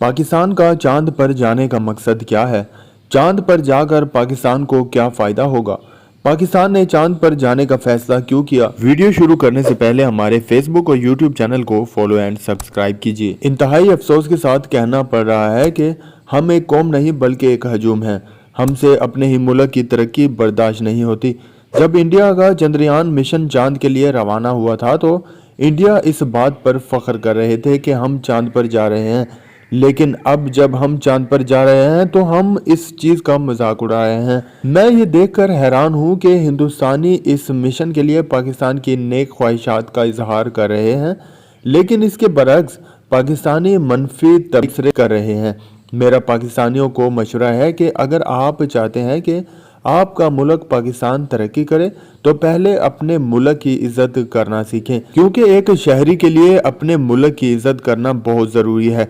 पाकिस्तान का चांद पर जाने का मकसद क्या है? चांद पर जाकर पाकिस्तान को क्या फायदा होगा? पाकिस्तान ने चांद पर जाने का फैसला क्यों किया? वीडियो शुरू करने से पहले हमारे फेसबुक और यूट्यूब चैनल को फॉलो एंड सब्सक्राइब कीजिए। इंतहाई अफसोस के साथ कहना पड़ रहा है कि हम एक कौम नहीं बल्कि एक हजूम हैं। हमसे अपने ही मुल्क की तरक्की बर्दाश्त नहीं होती। जब इंडिया का चंद्रयान मिशन चांद के लिए रवाना हुआ था तो इंडिया इस बात पर फख्र कर रहे थे कि हम चांद पर जा रहे हैं, लेकिन अब जब हम चांद पर जा रहे हैं तो हम इस चीज़ का मजाक उड़ा रहे हैं। मैं ये देखकर हैरान हूँ कि हिंदुस्तानी इस मिशन के लिए पाकिस्तान की नेक ख्वाहिशात का इजहार कर रहे हैं, लेकिन इसके बरक्स पाकिस्तानी मनफी तबसरे कर रहे हैं। मेरा पाकिस्तानियों को मशवरा है कि अगर आप चाहते हैं कि आपका मुल्क पाकिस्तान तरक्की करे तो पहले अपने मुल्क की इज्जत करना सीखें, क्योंकि एक शहरी के लिए अपने मुल्क की इज्जत करना बहुत ज़रूरी है।